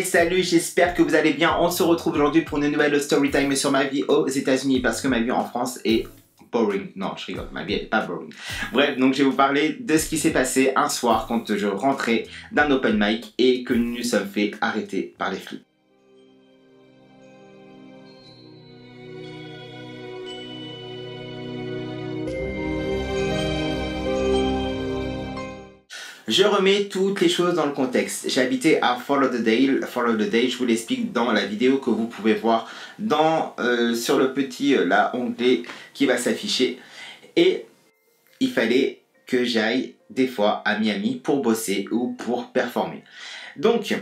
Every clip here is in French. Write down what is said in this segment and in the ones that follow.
salut, j'espère que vous allez bien. On se retrouve aujourd'hui pour une nouvelle story time sur ma vie aux États-Unis parce que ma vie en France est boring. Non, je rigole, ma vie n'est pas boring. Bref, donc je vais vous parler de ce qui s'est passé un soir quand je rentrais d'un open mic et que nous nous sommes fait arrêter par les flics. Je remets toutes les choses dans le contexte. J'habitais à Fort Lauderdale. Fort Lauderdale, je vous l'explique dans la vidéo que vous pouvez voir sur le petit onglet qui va s'afficher. Et il fallait que j'aille des fois à Miami pour bosser ou pour performer. Donc,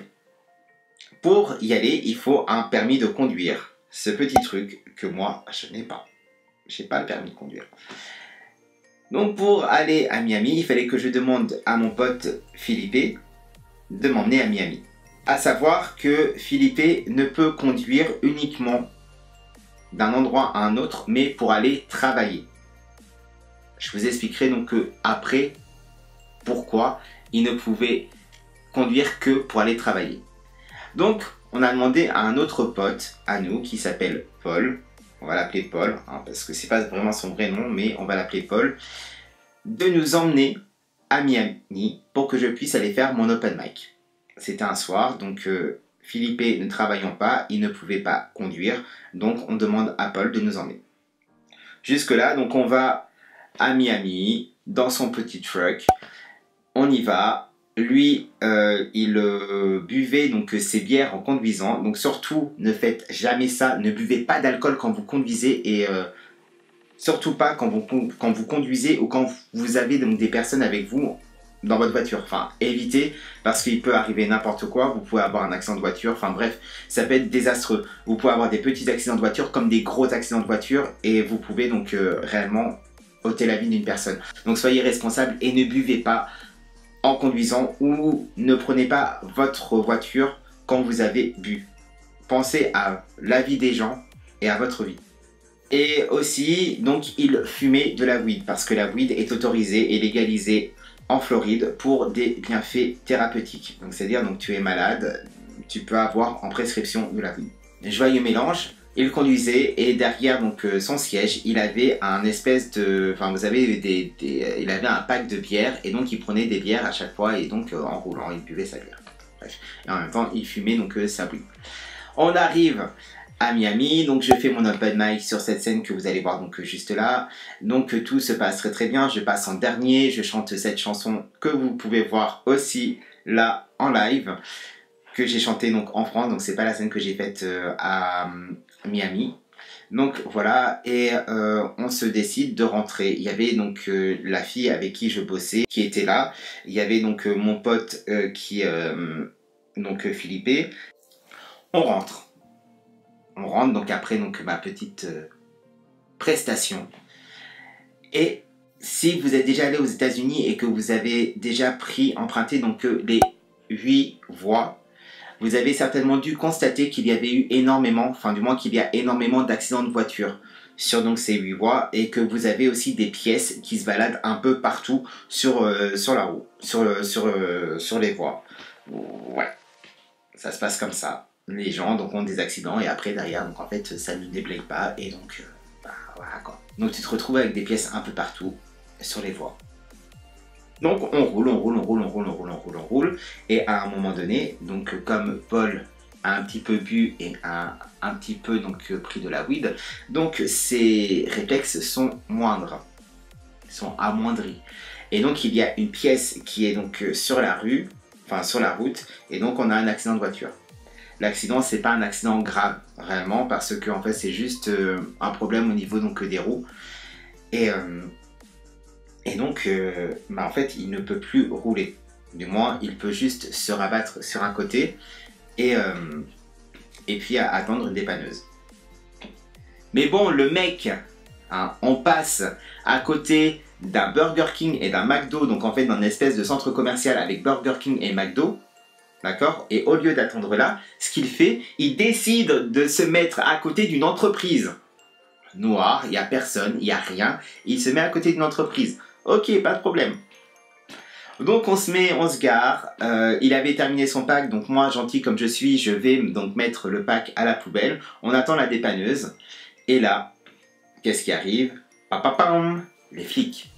pour y aller, il faut un permis de conduire. Ce petit truc que moi, je n'ai pas. Je n'ai pas le permis de conduire. Donc pour aller à Miami, il fallait que je demande à mon pote Philippe de m'emmener à Miami. À savoir que Philippe ne peut conduire uniquement d'un endroit à un autre, mais pour aller travailler. Je vous expliquerai donc après pourquoi il ne pouvait conduire que pour aller travailler. Donc on a demandé à un autre pote à nous qui s'appelle Paul. On va l'appeler Paul, hein, parce que c'est pas vraiment son vrai nom, mais on va l'appeler Paul, de nous emmener à Miami pour que je puisse aller faire mon open mic. C'était un soir, donc Philippe ne travaillant pas, il ne pouvait pas conduire, donc on demande à Paul de nous emmener. Jusque là, donc on va à Miami, dans son petit truck, on y va. Lui, il buvait donc ses bières en conduisant. Donc surtout, ne faites jamais ça. Ne buvez pas d'alcool quand vous conduisez et surtout pas quand vous conduisez ou quand vous avez donc des personnes avec vous dans votre voiture. Enfin, évitez parce qu'il peut arriver n'importe quoi. Vous pouvez avoir un accident de voiture. Enfin bref, ça peut être désastreux. Vous pouvez avoir des petits accidents de voiture comme des gros accidents de voiture et vous pouvez donc réellement ôter la vie d'une personne. Donc soyez responsable et ne buvez pas en conduisant ou ne prenez pas votre voiture quand vous avez bu. Pensez à la vie des gens et à votre vie. Et aussi, donc, il fumait de la weed parce que la weed est autorisée et légalisée en Floride pour des bienfaits thérapeutiques. Donc, c'est-à-dire, donc, tu es malade, tu peux avoir en prescription de la weed. Joyeux mélange. Il conduisait et derrière donc son siège, il avait un espèce de, enfin vous avez il avait un pack de bières et donc il prenait des bières à chaque fois et donc en roulant il buvait sa bière. Bref. Et en même temps il fumait donc sa weed. On arrive à Miami, donc je fais mon open mic sur cette scène que vous allez voir donc juste là. Donc tout se passe très très bien. Je passe en dernier, je chante cette chanson que vous pouvez voir aussi là en live, que j'ai chanté donc en France, donc c'est pas la scène que j'ai faite à Miami. Donc voilà, et on se décide de rentrer. Il y avait donc la fille avec qui je bossais qui était là. Il y avait donc mon pote donc Philippe. On rentre donc après donc ma petite prestation. Et si vous êtes déjà allé aux États-Unis et que vous avez déjà emprunté donc les 8 voies, vous avez certainement dû constater qu'il y avait eu énormément, enfin du moins qu'il y a énormément d'accidents de voiture sur donc ces 8 voies et que vous avez aussi des pièces qui se baladent un peu partout sur la route, sur les voies. Ouais, ça se passe comme ça. Les gens donc ont des accidents et après derrière donc en fait ça ne déblaye pas et donc voilà quoi. Donc tu te retrouves avec des pièces un peu partout sur les voies. Donc on roule, et à un moment donné, donc comme Paul a un petit peu bu et a un petit peu donc pris de la weed, donc ses réflexes sont moindres, sont amoindris. Et donc il y a une pièce qui est donc sur la rue, enfin sur la route, et donc on a un accident de voiture. L'accident c'est pas un accident grave réellement parce que en fait c'est juste un problème au niveau donc des roues. Et donc, en fait, il ne peut plus rouler. Du moins, il peut juste se rabattre sur un côté et puis attendre une dépanneuse. Mais bon, le mec, hein, on passe à côté d'un Burger King et d'un McDo, donc en fait dans une espèce de centre commercial avec Burger King et McDo. D'accord? Et au lieu d'attendre là, ce qu'il fait, il décide de se mettre à côté d'une entreprise. Noir, il n'y a personne, il n'y a rien. Il se met à côté d'une entreprise. Ok, pas de problème. Donc on se gare, il avait terminé son pack, donc moi gentil comme je suis, je vais donc mettre le pack à la poubelle. On attend la dépanneuse, et là, qu'est-ce qui arrive? Papapam, les flics.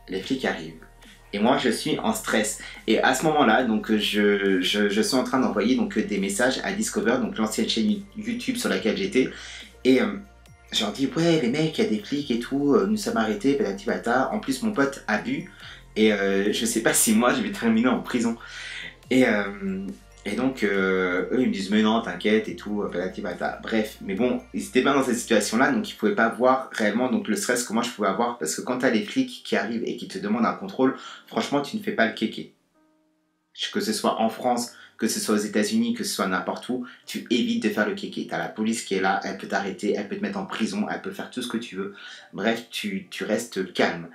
Les flics arrivent. Et moi je suis en stress. Et à ce moment-là, donc je suis en train d'envoyer donc des messages à Discover, donc l'ancienne chaîne YouTube sur laquelle j'étais. Et je leur dis ouais les mecs, il y a des flics et tout, nous sommes arrêtés, patati patata. En plus mon pote a bu. Et je sais pas si moi je vais terminer en prison. Et donc eux ils me disent mais non t'inquiète et tout, patati patata. Bref, mais bon, ils étaient pas dans cette situation là, donc ils pouvaient pas voir réellement donc le stress que moi je pouvais avoir. Parce que quand t'as les flics qui arrivent et qui te demandent un contrôle, franchement tu ne fais pas le kéké. Que ce soit en France, que ce soit aux États-Unis, que ce soit n'importe où, tu évites de faire le kéké. T'as la police qui est là, elle peut t'arrêter, elle peut te mettre en prison, elle peut faire tout ce que tu veux. Bref, tu restes calme.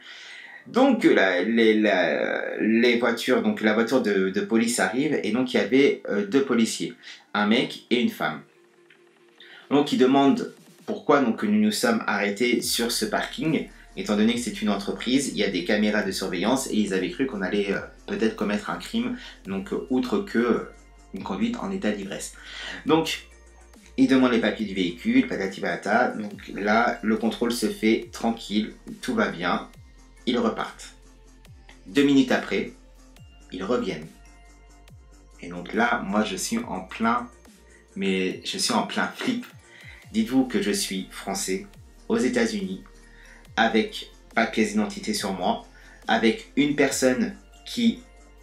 Donc les voitures, donc la voiture de police arrive et donc il y avait deux policiers, un mec et une femme. Donc ils demandent pourquoi donc nous nous sommes arrêtés sur ce parking, étant donné que c'est une entreprise, il y a des caméras de surveillance et ils avaient cru qu'on allait peut-être commettre un crime, donc outre que une conduite en état d'ivresse. Donc ils demandent les papiers du véhicule, patati patata. Donc là le contrôle se fait tranquille, tout va bien. Ils repartent. 2 minutes après, ils reviennent. Et donc là, moi je suis en plein, mais je suis en plein flip. Dites-vous que je suis français, aux États-Unis, avec pas de pièce d'identité sur moi, avec une personne qui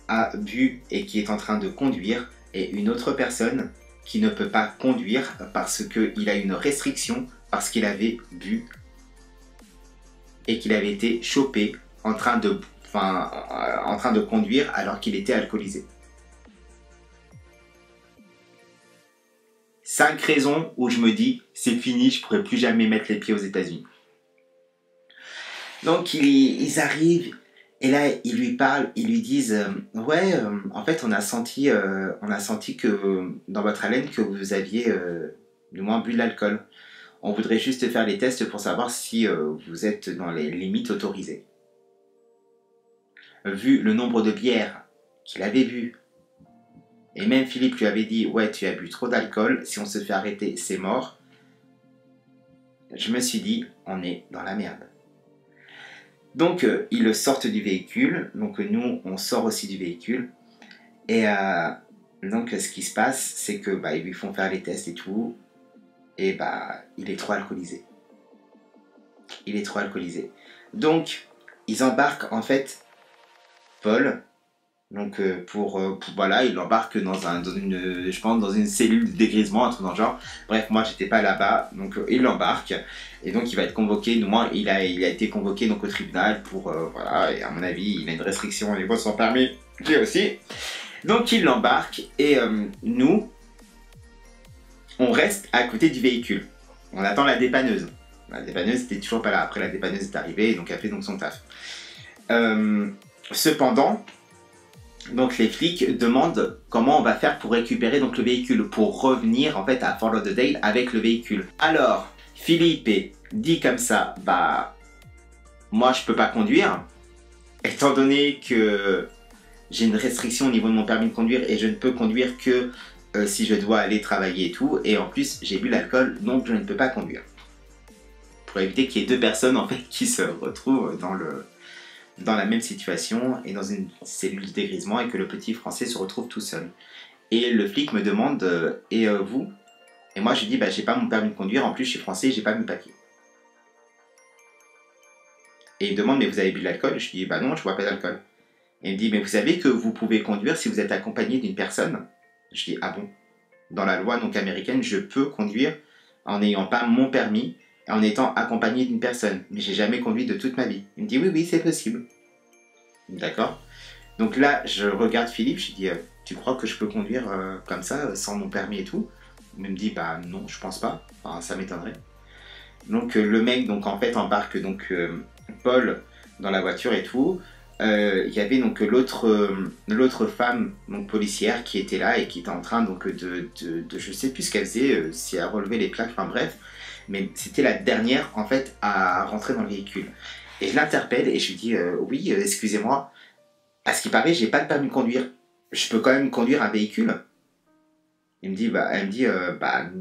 a bu et qui est en train de conduire, et une autre personne qui ne peut pas conduire parce qu'il a une restriction, parce qu'il avait bu et qu'il avait été chopé en train de conduire alors qu'il était alcoolisé. 5 raisons où je me dis c'est fini, je pourrais plus jamais mettre les pieds aux États-Unis. Donc ils arrivent et là ils lui parlent, ils lui disent ouais en fait on a senti que dans votre haleine que vous aviez du moins bu de l'alcool. On voudrait juste faire les tests pour savoir si vous êtes dans les limites autorisées. Vu le nombre de bières qu'il avait bu, et même Philippe lui avait dit ouais tu as bu trop d'alcool, si on se fait arrêter c'est mort. Je me suis dit on est dans la merde. Donc ils sortent du véhicule, donc nous on sort aussi du véhicule et donc ce qui se passe c'est que ils lui font faire les tests et tout. Et il est trop alcoolisé. Il est trop alcoolisé. Donc, ils embarquent en fait Paul. Donc, voilà, ils l'embarquent je pense, dans une cellule de dégrisement, un truc dans le genre. Bref, moi, j'étais pas là-bas. Donc, ils l'embarquent. Et donc, il va être convoqué. Du moins, il a été convoqué donc, au tribunal pour, voilà. Et à mon avis, il a une restriction au niveau de son permis. Lui aussi. Donc, ils l'embarquent. Et nous, on reste à côté du véhicule. On attend la dépanneuse. La dépanneuse n'était toujours pas là. Après, la dépanneuse est arrivée et donc a fait donc son taf. Cependant, donc les flics demandent comment on va faire pour récupérer donc le véhicule, pour revenir en fait à Fort Lauderdale avec le véhicule. Alors, Philippe dit comme ça, moi je peux pas conduire, étant donné que j'ai une restriction au niveau de mon permis de conduire et je ne peux conduire que si je dois aller travailler et tout, et en plus j'ai bu l'alcool donc je ne peux pas conduire. Pour éviter qu'il y ait deux personnes en fait qui se retrouvent dans la même situation et dans une cellule de dégrisement et que le petit français se retrouve tout seul. Et le flic me demande et vous? Et moi je dis j'ai pas mon permis de conduire, en plus je suis français, j'ai pas mes papiers. Et il me demande mais vous avez bu de l'alcool? Je dis non, je bois pas d'alcool. Et il me dit mais vous savez que vous pouvez conduire si vous êtes accompagné d'une personne? Je dis ah bon? Dans la loi donc américaine, je peux conduire en n'ayant pas mon permis et en étant accompagné d'une personne. Mais j'ai jamais conduit de toute ma vie. Il me dit oui, c'est possible. D'accord? Donc là, je regarde Philippe, je dis tu crois que je peux conduire comme ça, sans mon permis et tout? Il me dit non, je pense pas. Enfin, ça m'étonnerait. Donc le mec donc en fait embarque donc Paul dans la voiture et tout. Il y avait donc l'autre femme donc policière qui était là et qui était en train donc de je sais plus ce qu'elle faisait, si elle relevait les plaques, enfin bref, mais c'était la dernière en fait à rentrer dans le véhicule. Et je l'interpelle et je lui dis oui excusez-moi, À ce qui paraît, j'ai pas le permis de conduire. Je peux quand même conduire un véhicule. Elle me dit,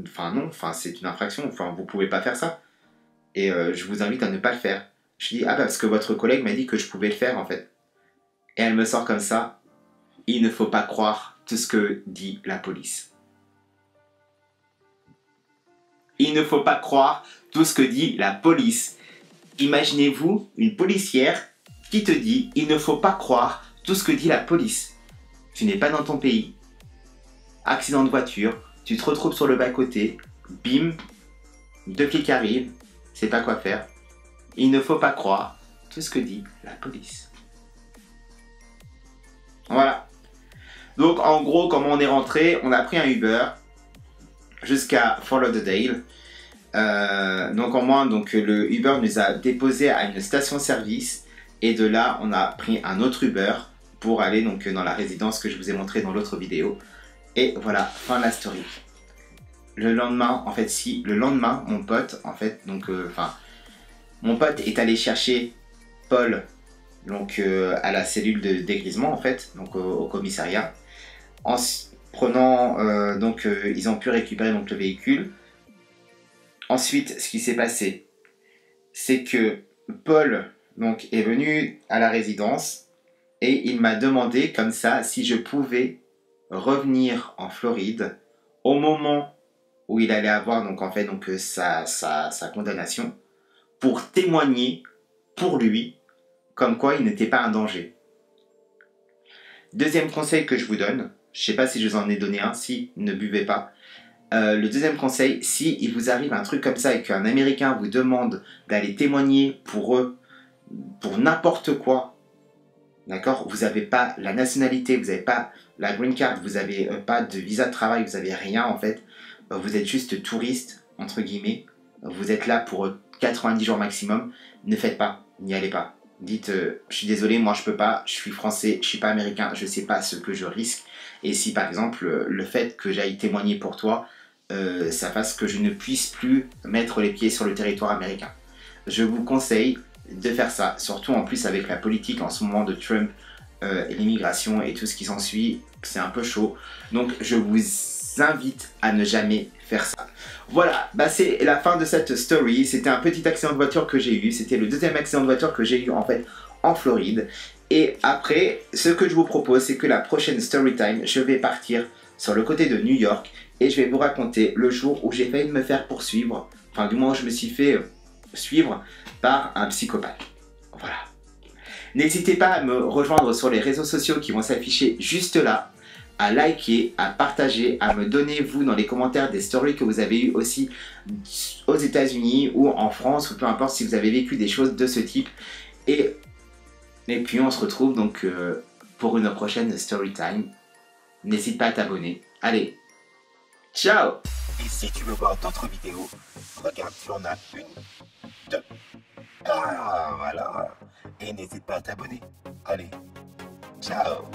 enfin non, enfin c'est une infraction, enfin vous pouvez pas faire ça. Et je vous invite à ne pas le faire. Je dis, ah bah parce que votre collègue m'a dit que je pouvais le faire en fait. Et elle me sort comme ça, il ne faut pas croire tout ce que dit la police. Il ne faut pas croire tout ce que dit la police. Imaginez-vous une policière qui te dit, il ne faut pas croire tout ce que dit la police. Tu n'es pas dans ton pays. Accident de voiture, tu te retrouves sur le bas-côté, bim, deux flics arrivent, c'est pas quoi faire. Il ne faut pas croire tout ce que dit la police. Voilà. Donc en gros, comment on est rentré, on a pris un Uber jusqu'à Fort Lauderdale. Donc en moins, donc le Uber nous a déposé à une station-service et de là, on a pris un autre Uber pour aller donc dans la résidence que je vous ai montré dans l'autre vidéo. Et voilà, fin de la story. Le lendemain, en fait, mon pote, en fait, donc, mon pote est allé chercher Paul, donc, à la cellule de dégrisement, en fait, donc au commissariat. En prenant, ils ont pu récupérer donc le véhicule. Ensuite, ce qui s'est passé, c'est que Paul, donc, est venu à la résidence et il m'a demandé, comme ça, si je pouvais revenir en Floride au moment où il allait avoir donc en fait donc sa condamnation pour témoigner pour lui comme quoi il n'était pas un danger. Deuxième conseil que je vous donne, je sais pas si je vous en ai donné un, si ne buvez pas. Le deuxième conseil, si il vous arrive un truc comme ça et qu'un Américain vous demande d'aller témoigner pour eux pour n'importe quoi, d'accord, vous n'avez pas la nationalité, vous n'avez pas la green card, vous n'avez pas de visa de travail, vous n'avez rien en fait. Vous êtes juste touriste, entre guillemets. Vous êtes là pour 90 jours maximum. Ne faites pas, n'y allez pas. Dites, je suis désolé, moi je peux pas, je suis français, je suis pas américain, je sais pas ce que je risque. Et si par exemple, le fait que j'aille témoigner pour toi, ça fasse que je ne puisse plus mettre les pieds sur le territoire américain. Je vous conseille de faire ça, surtout en plus avec la politique en ce moment de Trump, l'immigration et tout ce qui s'ensuit, c'est un peu chaud. Donc je vous invite à ne jamais faire ça. Voilà, bah c'est la fin de cette story. C'était un petit accident de voiture que j'ai eu. C'était le deuxième accident de voiture que j'ai eu en fait en Floride. Et après, ce que je vous propose, c'est que la prochaine story time, je vais partir sur le côté de New York et je vais vous raconter le jour où j'ai failli me faire poursuivre. Enfin, du moins, je me suis fait suivre par un psychopathe. Voilà. N'hésitez pas à me rejoindre sur les réseaux sociaux qui vont s'afficher juste là, à liker, à partager, à me donner vous dans les commentaires des stories que vous avez eues aussi aux États-Unis ou en France ou peu importe si vous avez vécu des choses de ce type. Et puis on se retrouve donc pour une prochaine story time. N'hésite pas à t'abonner. Allez, ciao! Et si tu veux voir d'autres vidéos, regarde, tu en as une, deux. Ah, voilà. Et n'hésite pas à t'abonner. Allez, ciao!